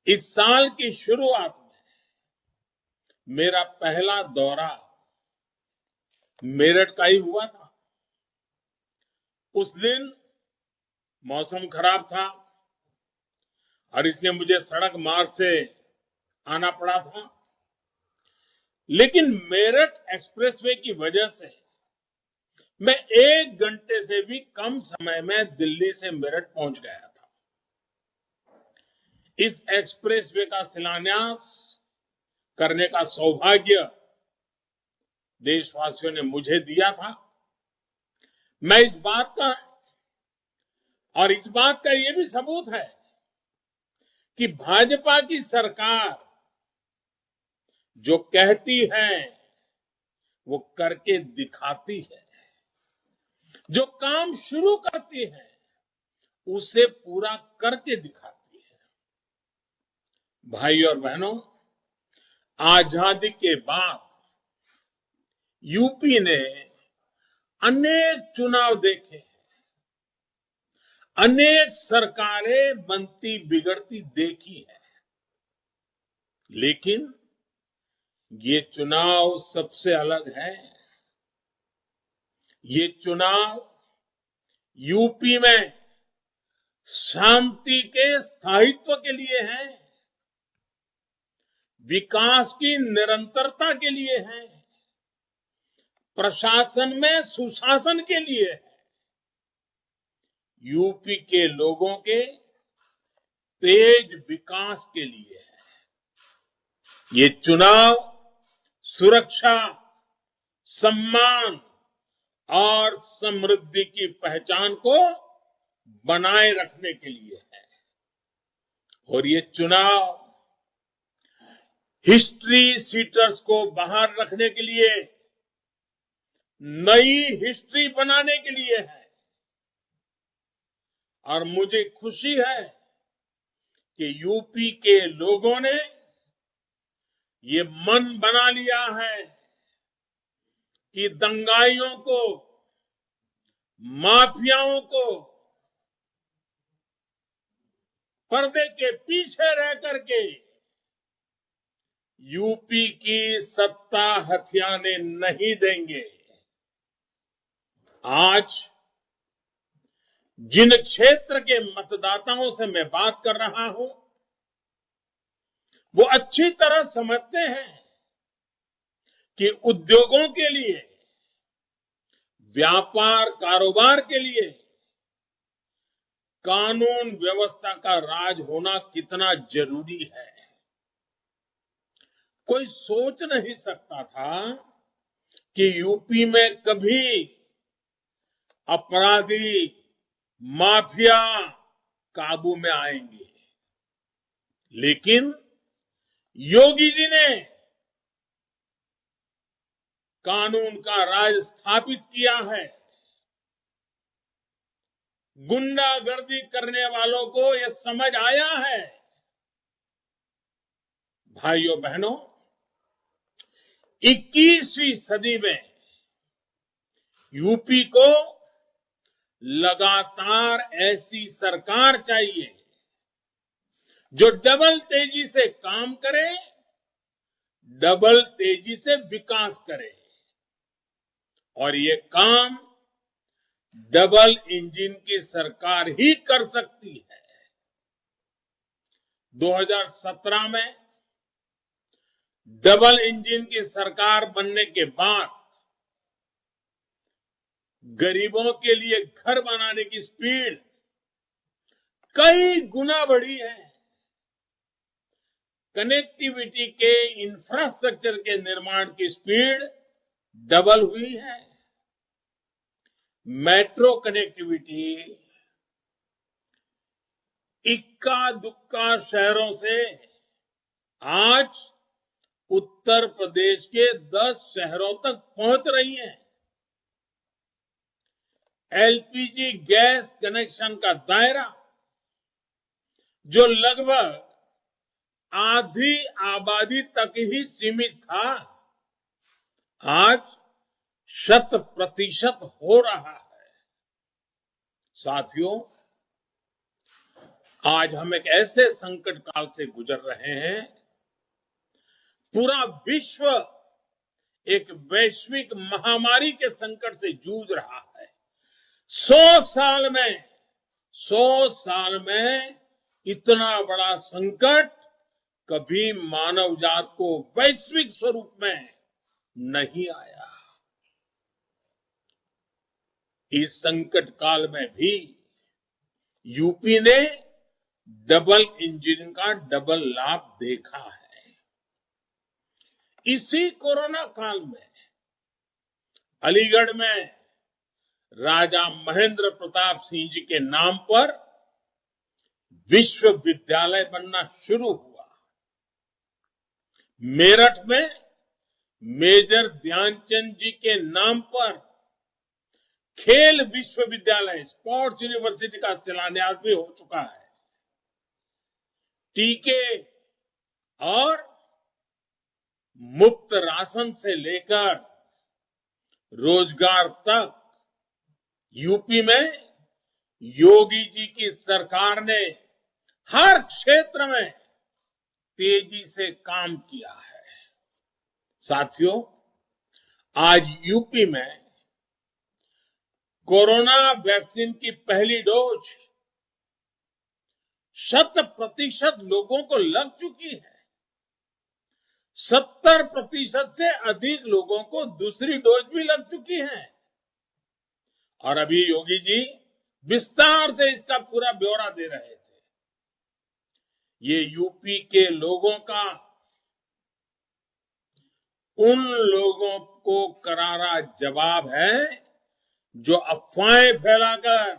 इस साल की शुरुआत में मेरा पहला दौरा मेरठ का ही हुआ था। उस दिन मौसम खराब था और इसलिए मुझे सड़क मार्ग से आना पड़ा था, लेकिन मेरठ एक्सप्रेसवे की वजह से मैं 1 घंटे से भी कम समय में दिल्ली से मेरठ पहुंच गया था। इस एक्सप्रेसवे का शिलान्यास करने का सौभाग्य देशवासियों ने मुझे दिया था। मैं इस बात का यह भी सबूत है कि भाजपा की सरकार जो कहती है वो करके दिखाती है, जो काम शुरू करती है उसे पूरा करके दिखाती है। भाई और बहनों, आजादी के बाद यूपी ने अनेक चुनाव देखे हैं, अनेक सरकारें बनती बिगड़ती देखी है, लेकिन ये चुनाव सबसे अलग है। ये चुनाव यूपी में शांति के स्थायित्व के लिए है, विकास की निरंतरता के लिए है, प्रशासन में सुशासन के लिए है, यूपी के लोगों के तेज विकास के लिए है। ये चुनाव सुरक्षा, सम्मान और समृद्धि की पहचान को बनाए रखने के लिए है। और ये चुनाव हिस्ट्री सीटर्स को बाहर रखने के लिए, नई हिस्ट्री बनाने के लिए है। और मुझे खुशी है कि यूपी के लोगों ने ये मन बना लिया है कि दंगाइयों को, माफियाओं को पर्दे के पीछे रह करके यूपी की सत्ता हथियाने नहीं देंगे। आज जिन क्षेत्र के मतदाताओं से मैं बात कर रहा हूं, वो अच्छी तरह समझते हैं कि उद्योगों के लिए, व्यापार कारोबार के लिए कानून व्यवस्था का राज होना कितना जरूरी है। कोई सोच नहीं सकता था कि यूपी में कभी अपराधी, माफिया काबू में आएंगे, लेकिन योगी जी ने कानून का राज स्थापित किया है। गुंडागर्दी करने वालों को यह समझ आया है। भाइयों बहनों, 21वीं सदी में यूपी को लगातार ऐसी सरकार चाहिए जो डबल तेजी से काम करे, डबल तेजी से विकास करे। और ये काम डबल इंजन की सरकार ही कर सकती है। 2017 में डबल इंजन की सरकार बनने के बाद गरीबों के लिए घर बनाने की स्पीड कई गुना बढ़ी है। कनेक्टिविटी के इंफ्रास्ट्रक्चर के निर्माण की स्पीड डबल हुई है। मेट्रो कनेक्टिविटी इक्का दुक्का शहरों से आज उत्तर प्रदेश के 10 शहरों तक पहुंच रही है। एलपीजी गैस कनेक्शन का दायरा जो लगभग आधी आबादी तक ही सीमित था, आज 100% हो रहा है। साथियों, आज हम एक ऐसे संकट काल से गुजर रहे हैं, पूरा विश्व एक वैश्विक महामारी के संकट से जूझ रहा है। 100 साल में इतना बड़ा संकट कभी मानव जात को वैश्विक स्वरूप में नहीं आया। इस संकट काल में भी यूपी ने डबल इंजन का डबल लाभ देखा है। इसी कोरोना काल में अलीगढ़ में राजा महेंद्र प्रताप सिंह जी के नाम पर विश्वविद्यालय बनना शुरू हुआ। मेरठ में मेजर ध्यानचंद जी के नाम पर खेल विश्वविद्यालय, स्पोर्ट्स यूनिवर्सिटी का शिलान्यास भी हो चुका है। टीके और मुफ्त राशन से लेकर रोजगार तक यूपी में योगी जी की सरकार ने हर क्षेत्र में तेजी से काम किया है। साथियों, आज यूपी में कोरोना वैक्सीन की पहली डोज 100% लोगों को लग चुकी है। 70% से अधिक लोगों को दूसरी डोज भी लग चुकी है। और अभी योगी जी विस्तार से इसका पूरा ब्यौरा दे रहे थे। ये यूपी के लोगों का उन लोगों को करारा जवाब है जो अफवाहें फैलाकर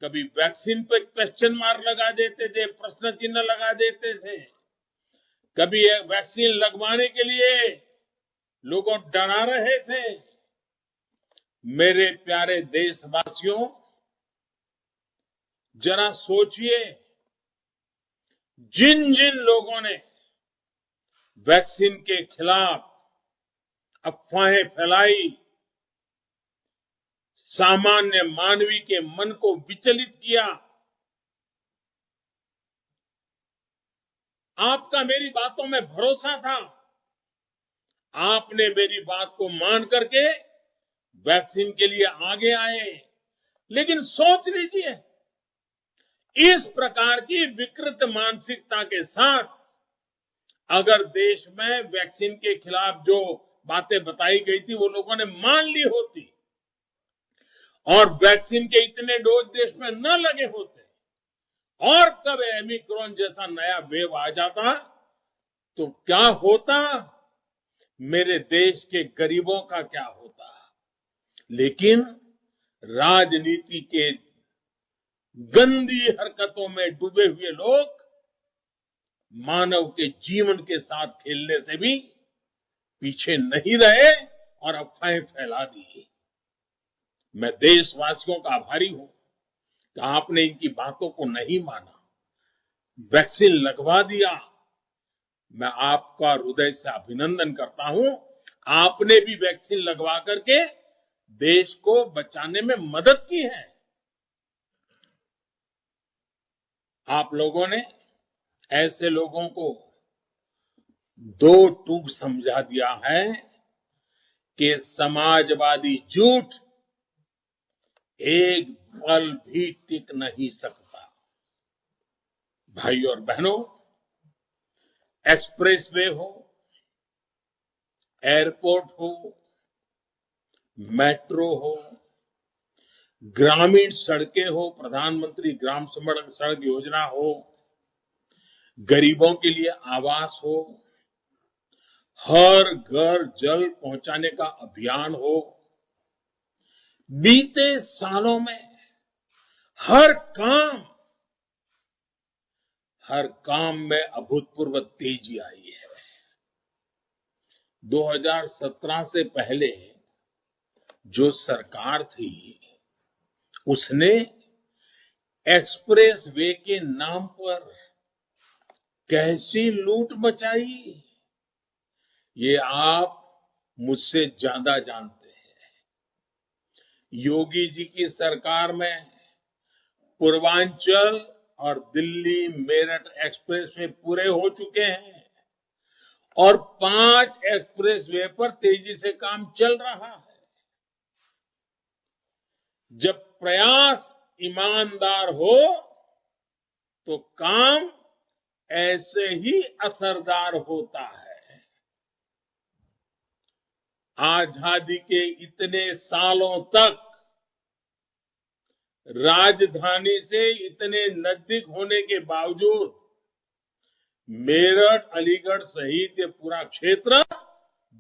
कभी वैक्सीन पे क्वेश्चन मार्क लगा देते थे, प्रश्न चिन्ह लगा देते थे, कभी वैक्सीन लगवाने के लिए लोगों डरा रहे थे। मेरे प्यारे देशवासियों, जरा सोचिए, जिन जिन लोगों ने वैक्सीन के खिलाफ अफवाहें फैलाई, सामान्य मानवी के मन को विचलित किया, आपका मेरी बातों में भरोसा था, आपने मेरी बात को मान करके वैक्सीन के लिए आगे आए। लेकिन सोच लीजिए, इस प्रकार की विकृत मानसिकता के साथ अगर देश में वैक्सीन के खिलाफ जो बातें बताई गई थी वो लोगों ने मान ली होती और वैक्सीन के इतने डोज देश में न लगे होते और कब ओमिक्रॉन जैसा नया वेव आ जाता तो क्या होता, मेरे देश के गरीबों का क्या होता। लेकिन राजनीति के गंदी हरकतों में डूबे हुए लोग मानव के जीवन के साथ खेलने से भी पीछे नहीं रहे और अफवाहें फैला दी। मैं देशवासियों का आभारी हूं कि आपने इनकी बातों को नहीं माना, वैक्सीन लगवा दिया। मैं आपका हृदय से अभिनंदन करता हूं। आपने भी वैक्सीन लगवा करके देश को बचाने में मदद की है। आप लोगों ने ऐसे लोगों को दो टूक समझा दिया है कि समाजवादी झूठ एक पल भी टिक नहीं सकता। भाई और बहनों, एक्सप्रेसवे हो, एयरपोर्ट हो, मेट्रो हो, ग्रामीण सड़कें हो, प्रधानमंत्री ग्राम सड़क योजना हो, गरीबों के लिए आवास हो, हर घर जल पहुंचाने का अभियान हो, बीते सालों में हर काम में अभूतपूर्व तेजी आई है। 2017 से पहले जो सरकार थी उसने एक्सप्रेस वे के नाम पर कैसी लूट मचाई, ये आप मुझसे ज्यादा जानते हैं। योगी जी की सरकार में पूर्वांचल और दिल्ली मेरठ एक्सप्रेसवे पूरे हो चुके हैं और 5 एक्सप्रेसवे पर तेजी से काम चल रहा है। जब प्रयास ईमानदार हो तो काम ऐसे ही असरदार होता है। आजादी के इतने सालों तक राजधानी से इतने नजदीक होने के बावजूद मेरठ, अलीगढ़ सहित ये पूरा क्षेत्र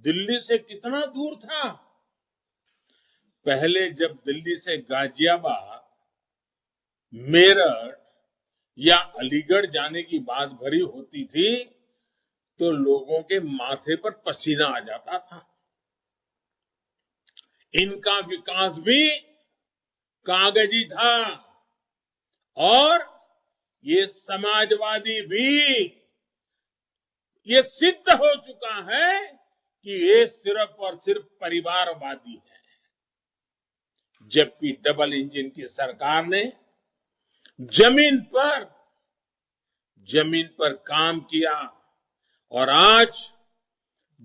दिल्ली से कितना दूर था। पहले जब दिल्ली से गाजियाबाद, मेरठ या अलीगढ़ जाने की बात भरी होती थी तो लोगों के माथे पर पसीना आ जाता था। इनका विकास भी कागजी था और ये समाजवादी भी ये सिद्ध हो चुका है कि ये सिर्फ और सिर्फ परिवारवादी है। जबकि डबल इंजन की सरकार ने जमीन पर काम किया और आज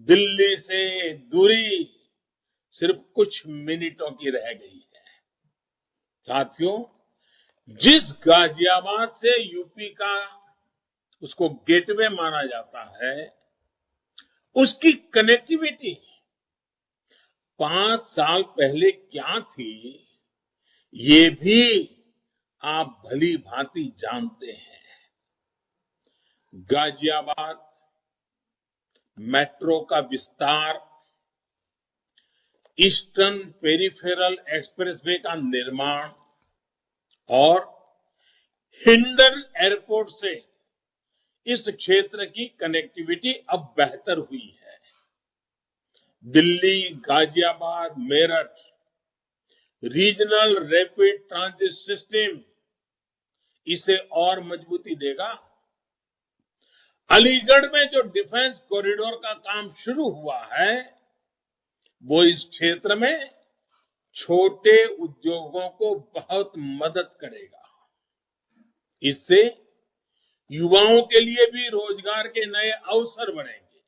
दिल्ली से दूरी सिर्फ कुछ मिनटों की रह गई है। साथियों, जिस गाजियाबाद से यूपी का उसको गेटवे माना जाता है, उसकी कनेक्टिविटी 5 साल पहले क्या थी, ये भी आप भली भांति जानते हैं। गाजियाबाद मेट्रो का विस्तार, ईस्टर्न पेरिफेरल एक्सप्रेसवे का निर्माण और हिंडन एयरपोर्ट से इस क्षेत्र की कनेक्टिविटी अब बेहतर हुई है। Delhi, Ghaziabad, Meerut regional rapid transit system इसे और मजबूती देगा। अलीगढ़ में जो डिफेंस कॉरिडोर का काम शुरू हुआ है, वो इस क्षेत्र में छोटे उद्योगों को बहुत मदद करेगा। इससे युवाओं के लिए भी रोजगार के नए अवसर बनेंगे।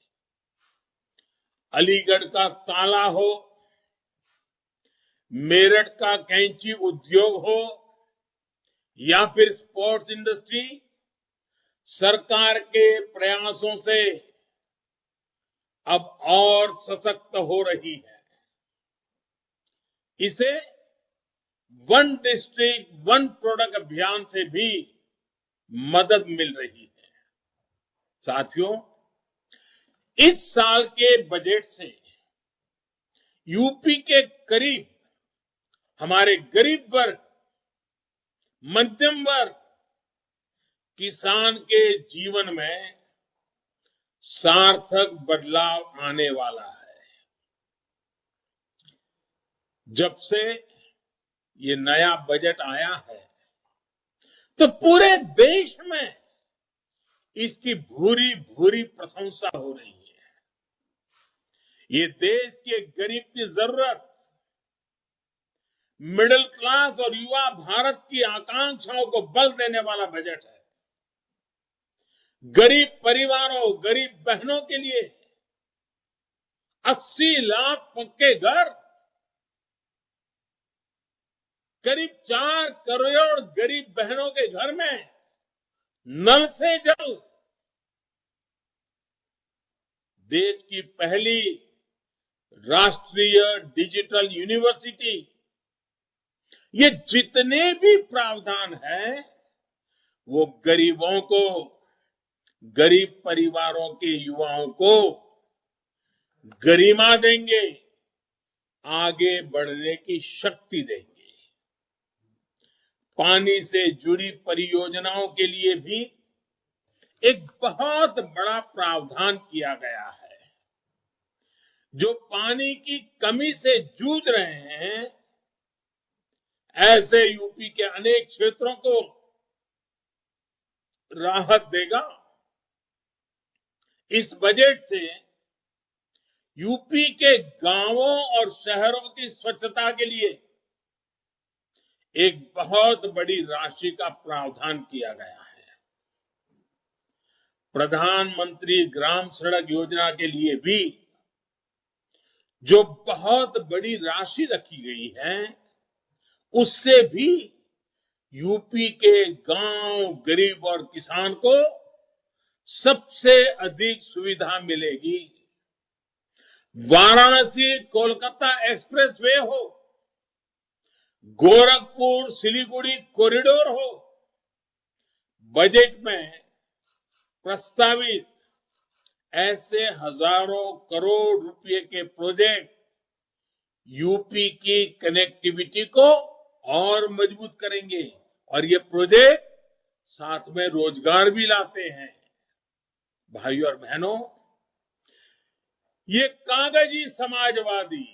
अलीगढ़ का ताला हो, मेरठ का कैंची उद्योग हो या फिर स्पोर्ट्स इंडस्ट्री, सरकार के प्रयासों से अब और सशक्त हो रही है। इसे वन डिस्ट्रिक्ट वन प्रोडक्ट अभियान से भी मदद मिल रही है। साथियों, इस साल के बजट से यूपी के करीब हमारे गरीब वर्ग, मध्यम वर्ग, किसान के जीवन में सार्थक बदलाव आने वाला है। जब से ये नया बजट आया है तो पूरे देश में इसकी भूरी भूरी प्रशंसा हो रही है। ये देश के गरीब की जरूरत, मिडिल क्लास और युवा भारत की आकांक्षाओं को बल देने वाला बजट है। गरीब परिवारों, गरीब बहनों के लिए 80 लाख पक्के घर, करीब 4 करोड़ गरीब बहनों के घर में नल से जल, देश की पहली राष्ट्रीय डिजिटल यूनिवर्सिटी, ये जितने भी प्रावधान हैं वो गरीबों को, गरीब परिवारों के युवाओं को गरिमा देंगे, आगे बढ़ने की शक्ति देंगे। पानी से जुड़ी परियोजनाओं के लिए भी एक बहुत बड़ा प्रावधान किया गया है। जो पानी की कमी से जूझ रहे हैं, ऐसे यूपी के अनेक क्षेत्रों को राहत देगा। इस बजट से यूपी के गांवों और शहरों की स्वच्छता के लिए एक बहुत बड़ी राशि का प्रावधान किया गया है। प्रधानमंत्री ग्राम सड़क योजना के लिए भी जो बहुत बड़ी राशि रखी गई है, उससे भी यूपी के गांव, गरीब और किसान को सबसे अधिक सुविधा मिलेगी। वाराणसी कोलकाता एक्सप्रेसवे हो, गोरखपुर सिलीगुड़ी कॉरिडोर हो, बजट में प्रस्तावित ऐसे हजारों करोड़ रुपए के प्रोजेक्ट यूपी की कनेक्टिविटी को और मजबूत करेंगे और ये प्रोजेक्ट साथ में रोजगार भी लाते हैं। भाइयों और बहनों, ये कागजी समाजवादी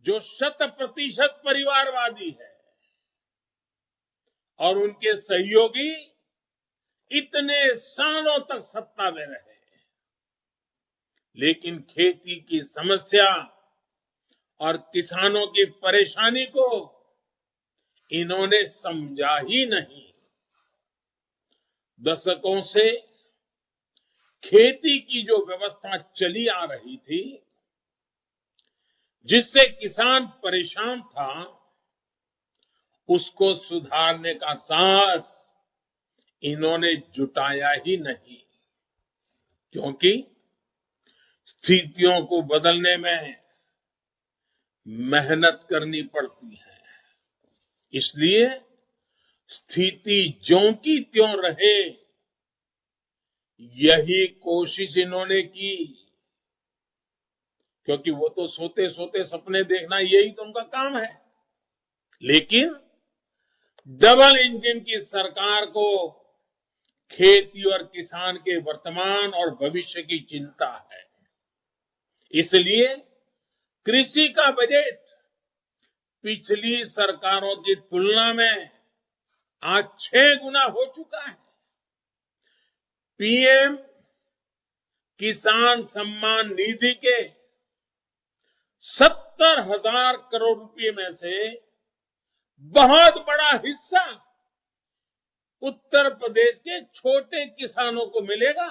जो 100% परिवारवादी है और उनके सहयोगी इतने सालों तक सत्ता में रहे, लेकिन खेती की समस्या और किसानों की परेशानी को इन्होंने समझा ही नहीं। दशकों से खेती की जो व्यवस्था चली आ रही थी, जिससे किसान परेशान था, उसको सुधारने का साहस इन्होंने जुटाया ही नहीं, क्योंकि स्थितियों को बदलने में मेहनत करनी पड़ती है। इसलिए स्थिति ज्यों की त्यों रहे, यही कोशिश इन्होंने की, क्योंकि वो तो सोते सोते सपने देखना यही तो उनका काम है। लेकिन डबल इंजन की सरकार को खेती और किसान के वर्तमान और भविष्य की चिंता है। इसलिए कृषि का बजट पिछली सरकारों की तुलना में आज 6 गुना हो चुका है। पीएम किसान सम्मान निधि के 70,000 करोड़ रुपए में से बहुत बड़ा हिस्सा उत्तर प्रदेश के छोटे किसानों को मिलेगा।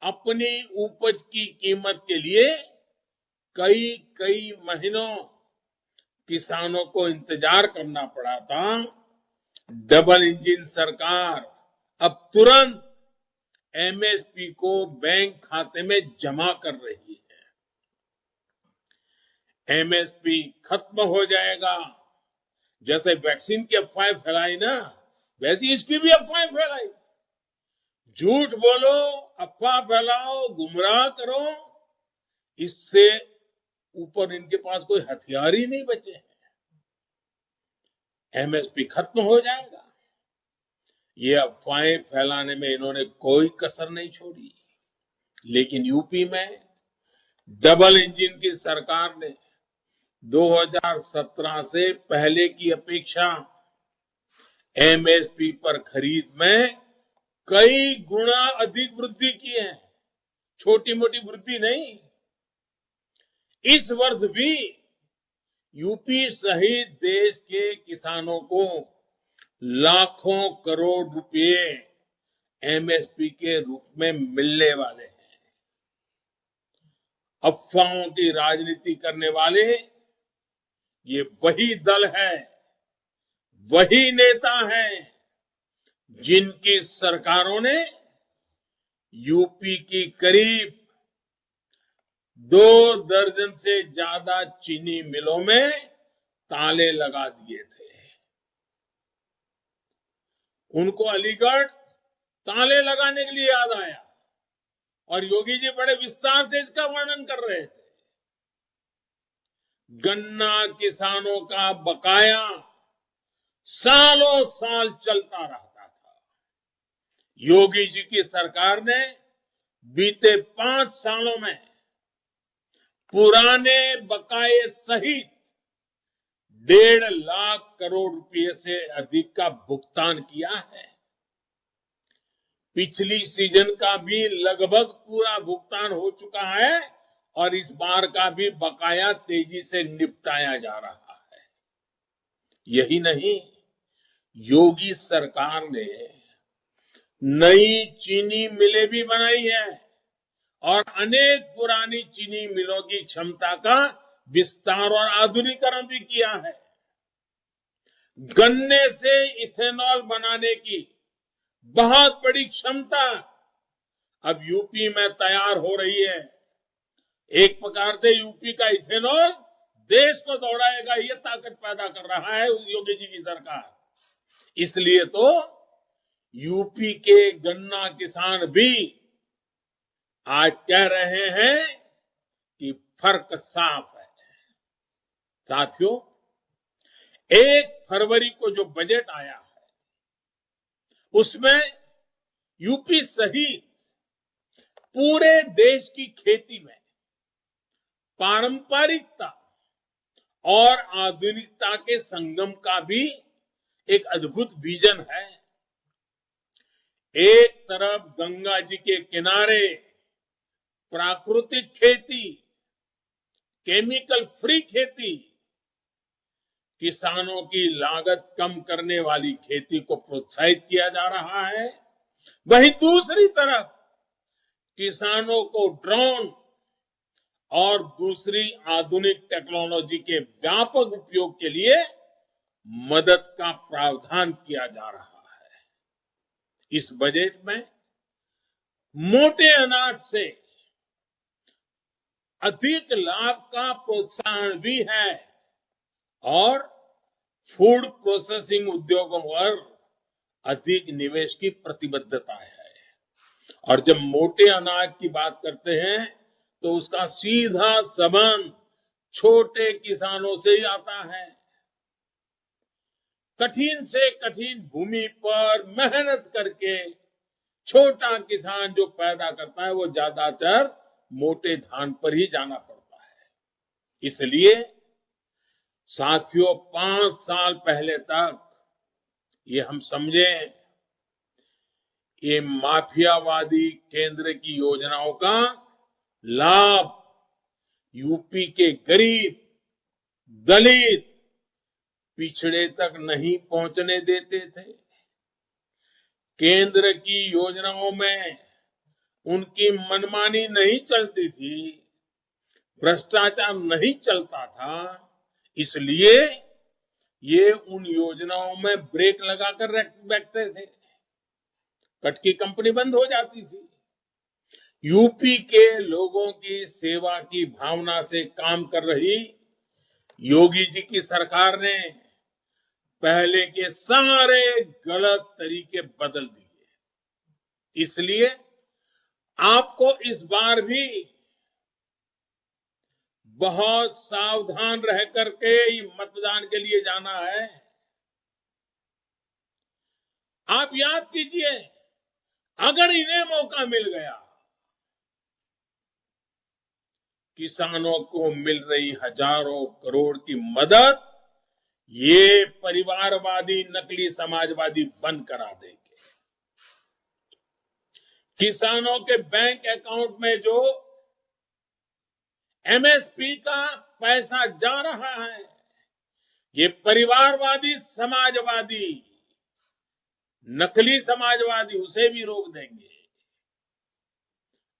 अपनी उपज की कीमत के लिए कई महीनों किसानों को इंतजार करना पड़ा था। डबल इंजन सरकार अब तुरंत एमएसपी को बैंक खाते में जमा कर रही है। एमएसपी खत्म हो जाएगा। जैसे वैक्सीन की अफवाहें फैलाई ना, वैसी इसकी भी अफवाहें फैलाई। झूठ बोलो, अफवाह फैलाओ, गुमराह करो, इससे ऊपर इनके पास कोई हथियार ही नहीं बचे हैं। एमएसपी खत्म हो जाएगा, ये अफवाहें फैलाने में इन्होंने कोई कसर नहीं छोड़ी। लेकिन यूपी में डबल इंजन की सरकार ने 2017 से पहले की अपेक्षा एमएसपी पर खरीद में कई गुना अधिक वृद्धि की है। छोटी मोटी वृद्धि नहीं। इस वर्ष भी यूपी सहित देश के किसानों को लाखों करोड़ रुपए एमएसपी के रूप में मिलने वाले हैं। अफवाहों की राजनीति करने वाले ये वही दल है, वही नेता है जिनकी सरकारों ने यूपी की करीब 2 दर्जन से ज्यादा चीनी मिलों में ताले लगा दिए थे। उनको अलीगढ़ ताले लगाने के लिए याद आया और योगी जी बड़े विस्तार से इसका वर्णन कर रहे थे। गन्ना किसानों का बकाया सालों साल चलता रहता था। योगी जी की सरकार ने बीते 5 सालों में पुराने बकाये सहित 1.5 लाख करोड़ रुपए से अधिक का भुगतान किया है। पिछली सीजन का भी लगभग पूरा भुगतान हो चुका है और इस बार का भी बकाया तेजी से निपटाया जा रहा है। यही नहीं, योगी सरकार ने नई चीनी मिलें भी बनाई है और अनेक पुरानी चीनी मिलों की क्षमता का विस्तार और आधुनिकीकरण भी किया है। गन्ने से इथेनॉल बनाने की बहुत बड़ी क्षमता अब यूपी में तैयार हो रही है। एक प्रकार से यूपी का इथेनॉल देश को दौड़ाएगा, ये ताकत पैदा कर रहा है योगी जी की सरकार। इसलिए तो यूपी के गन्ना किसान भी आज कह रहे हैं कि फर्क साफ है। साथियों, 1 फरवरी को जो बजट आया है उसमें यूपी सहित पूरे देश की खेती में पारंपरिकता और आधुनिकता के संगम का भी एक अद्भुत विजन है। एक तरफ गंगा जी के किनारे प्राकृतिक खेती, केमिकल फ्री खेती, किसानों की लागत कम करने वाली खेती को प्रोत्साहित किया जा रहा है। वहीं दूसरी तरफ किसानों को ड्रोन और दूसरी आधुनिक टेक्नोलॉजी के व्यापक उपयोग के लिए मदद का प्रावधान किया जा रहा है। इस बजट में मोटे अनाज से अधिक लाभ का प्रोत्साहन भी है और फूड प्रोसेसिंग उद्योगों पर अधिक निवेश की प्रतिबद्धता है। और जब मोटे अनाज की बात करते हैं तो उसका सीधा संबंध छोटे किसानों से ही आता है। कठिन से कठिन भूमि पर मेहनत करके छोटा किसान जो पैदा करता है वो ज्यादातर मोटे धान पर ही जाना पड़ता है। इसलिए साथियों, 5 साल पहले तक ये हम समझे, ये माफियावादी केंद्र की योजनाओं का लाभ यूपी के गरीब, दलित, पिछड़े तक नहीं पहुंचने देते थे। केंद्र की योजनाओं में उनकी मनमानी नहीं चलती थी, भ्रष्टाचार नहीं चलता था, इसलिए ये उन योजनाओं में ब्रेक लगाकर बैठते थे। कट की कंपनी बंद हो जाती थी। यूपी के लोगों की सेवा की भावना से काम कर रही योगी जी की सरकार ने पहले के सारे गलत तरीके बदल दिए। इसलिए आपको इस बार भी बहुत सावधान रह करके मतदान के लिए जाना है। आप याद कीजिए, अगर इन्हें मौका मिल गया, किसानों को मिल रही हजारों करोड़ की मदद ये परिवारवादी नकली समाजवादी बंद करा देंगे। किसानों के बैंक अकाउंट में जो एमएसपी का पैसा जा रहा है, ये परिवारवादी समाजवादी नकली समाजवादी उसे भी रोक देंगे।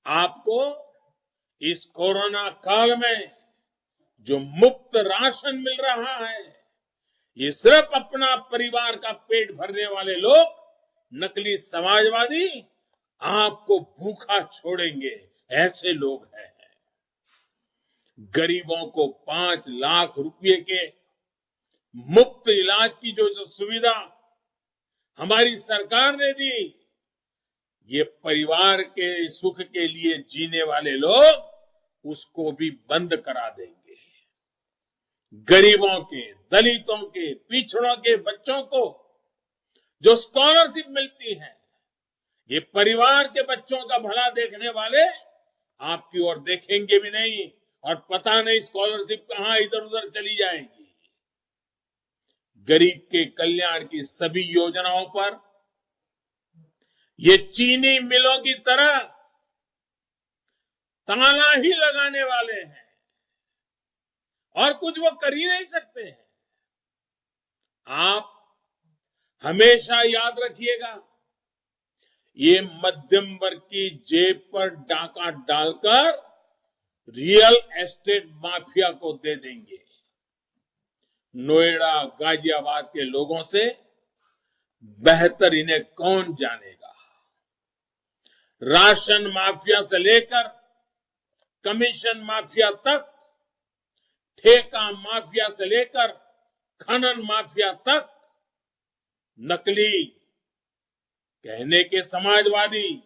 आपको इस कोरोना काल में जो मुफ्त राशन मिल रहा है, ये सिर्फ अपना परिवार का पेट भरने वाले लोग, नकली समाजवादी आपको भूखा छोड़ेंगे, ऐसे लोग हैं। गरीबों को 5 लाख रुपए के मुफ्त इलाज की जो सुविधा हमारी सरकार ने दी, ये परिवार के सुख के लिए जीने वाले लोग उसको भी बंद करा देंगे। गरीबों के, दलितों के, पिछड़ों के बच्चों को जो स्कॉलरशिप मिलती है, ये परिवार के बच्चों का भला देखने वाले आपकी ओर देखेंगे भी नहीं और पता नहीं स्कॉलरशिप कहां इधर उधर चली जाएगी। गरीब के कल्याण की सभी योजनाओं पर ये चीनी मिलों की तरह ताला ही लगाने वाले हैं और कुछ वो कर ही नहीं सकते हैं। आप हमेशा याद रखिएगा, ये मध्यम वर्ग की जेब पर डाका डालकर रियल एस्टेट माफिया को दे देंगे। नोएडा गाजियाबाद के लोगों से बेहतर इन्हें कौन जानेगा। राशन माफिया से लेकर कमीशन माफिया तक, ठेका माफिया से लेकर खनन माफिया तक, नकली, कहने के समाजवादी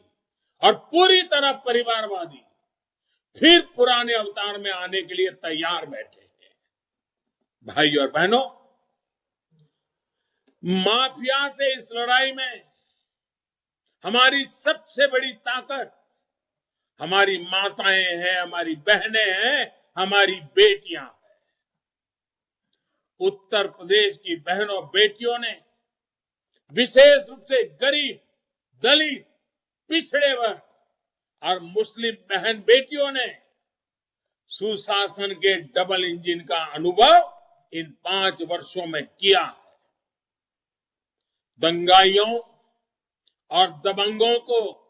और पूरी तरह परिवारवादी फिर पुराने अवतार में आने के लिए तैयार बैठे हैं। भाई और बहनों, माफिया से इस लड़ाई में हमारी सबसे बड़ी ताकत हमारी माताएं हैं, हमारी बहनें हैं, हमारी बेटियां हैं। उत्तर प्रदेश की बहनों बेटियों ने, विशेष रूप से गरीब, दलित, पिछड़े वर्ग और मुस्लिम बहन बेटियों ने सुशासन के डबल इंजन का अनुभव इन 5 वर्षों में किया है। दंगाइयों और दबंगों को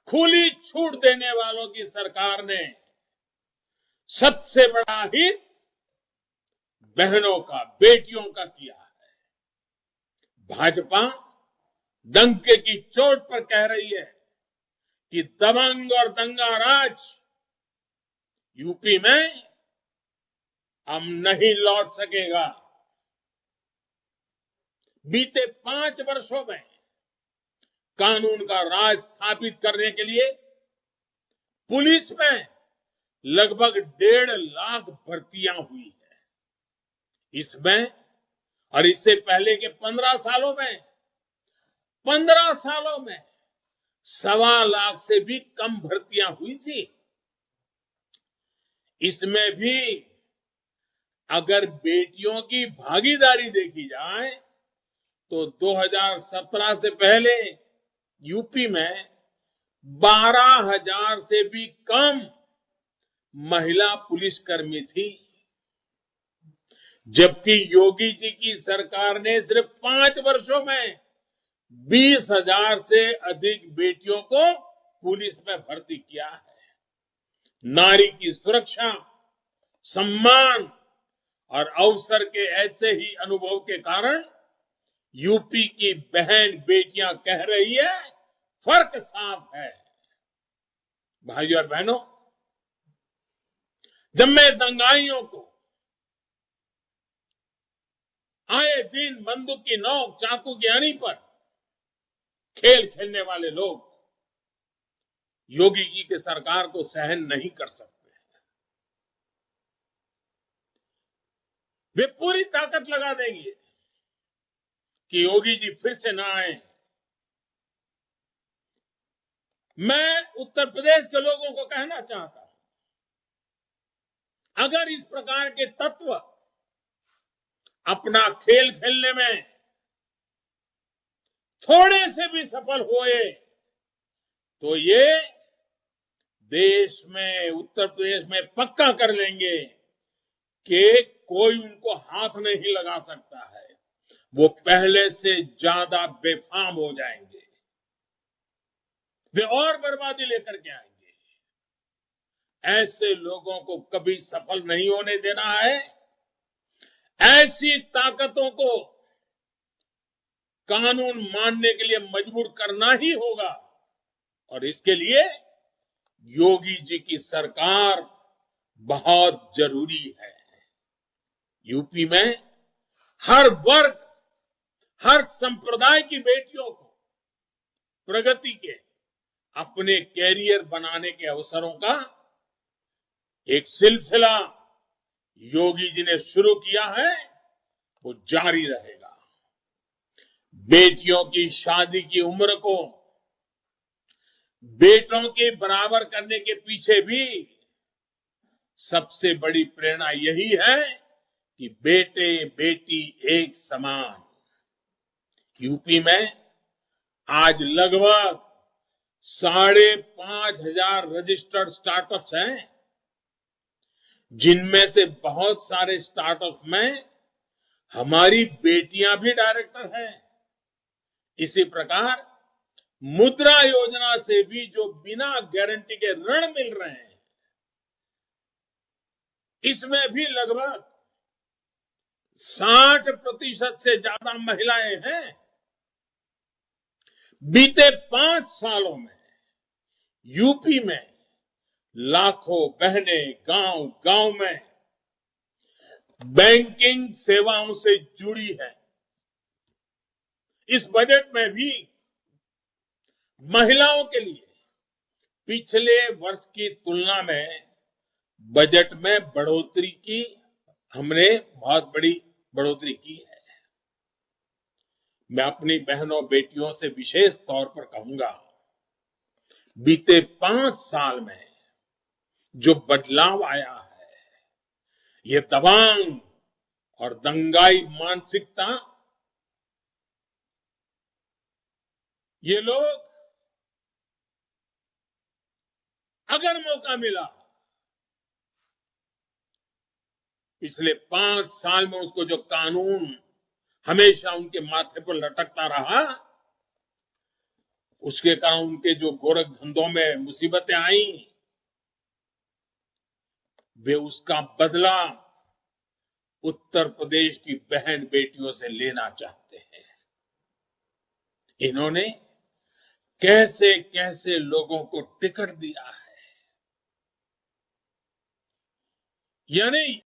खुली छूट देने वालों की सरकार ने सबसे बड़ा हित बहनों का, बेटियों का किया है। भाजपा डंके की चोट पर कह रही है कि दबंग और दंगा राज यूपी में अब नहीं लौट सकेगा। बीते 5 वर्षों में कानून का राज स्थापित करने के लिए पुलिस में लगभग 1.5 लाख भर्तियां हुई है। इसमें और इससे पहले के 15 सालों में 1.25 लाख से भी कम भर्तियां हुई थी। इसमें भी अगर बेटियों की भागीदारी देखी जाए तो 2017 से पहले यूपी में 12,000 से भी कम महिला पुलिसकर्मी थी, जबकि योगी जी की सरकार ने सिर्फ 5 वर्षों में 20,000 से अधिक बेटियों को पुलिस में भर्ती किया है। नारी की सुरक्षा, सम्मान और अवसर के ऐसे ही अनुभव के कारण यूपी की बहन बेटियां कह रही है, फर्क साफ है। भाइयों और बहनों, जब मैं दंगाइयों को आए दिन बंदूक की नोक, चाकू की अणी पर खेल खेलने वाले लोग योगी जी की सरकार को सहन नहीं कर सकते। वे पूरी ताकत लगा देंगे कि योगी जी फिर से ना आए। मैं उत्तर प्रदेश के लोगों को कहना चाहता हूं, अगर इस प्रकार के तत्व अपना खेल खेलने में थोड़े से भी सफल हुए तो ये देश में, उत्तर प्रदेश में पक्का कर लेंगे कि कोई उनको हाथ नहीं लगा सकता है। वो पहले से ज्यादा बेफाम हो जाएंगे, वे और बर्बादी लेकर के आएंगे। ऐसे लोगों को कभी सफल नहीं होने देना है। ऐसी ताकतों को कानून मानने के लिए मजबूर करना ही होगा और इसके लिए योगी जी की सरकार बहुत जरूरी है। यूपी में हर वर्ग, हर संप्रदाय की बेटियों को प्रगति के, अपने कैरियर बनाने के अवसरों का एक सिलसिला योगी जी ने शुरू किया है, वो जारी रहेगा। बेटियों की शादी की उम्र को बेटों के बराबर करने के पीछे भी सबसे बड़ी प्रेरणा यही है कि बेटे बेटी एक समान। यूपी में आज लगभग 5,500 रजिस्टर्ड स्टार्टअप्स हैं, जिनमें से बहुत सारे स्टार्टअप में हमारी बेटियां भी डायरेक्टर हैं। इसी प्रकार मुद्रा योजना से भी जो बिना गारंटी के ऋण मिल रहे हैं, इसमें भी लगभग 60% से ज्यादा महिलाएं हैं। बीते 5 सालों में यूपी में लाखों बहनें गांव गांव में बैंकिंग सेवाओं से जुड़ी है। इस बजट में भी महिलाओं के लिए पिछले वर्ष की तुलना में बजट में बढ़ोतरी की, हमने बहुत बड़ी बढ़ोतरी की है। मैं अपनी बहनों बेटियों से विशेष तौर पर कहूंगा, बीते 5 साल में जो बदलाव आया है, ये दबंग और दंगाई मानसिकता, ये लोग अगर मौका मिला, पिछले 5 साल में उसको जो कानून हमेशा उनके माथे पर लटकता रहा, उसके कारण उनके जो गोरख धंधों में मुसीबतें आई, वे उसका बदला उत्तर प्रदेश की बहन बेटियों से लेना चाहते हैं। इन्होंने कैसे कैसे लोगों को टिकट दिया है, यानी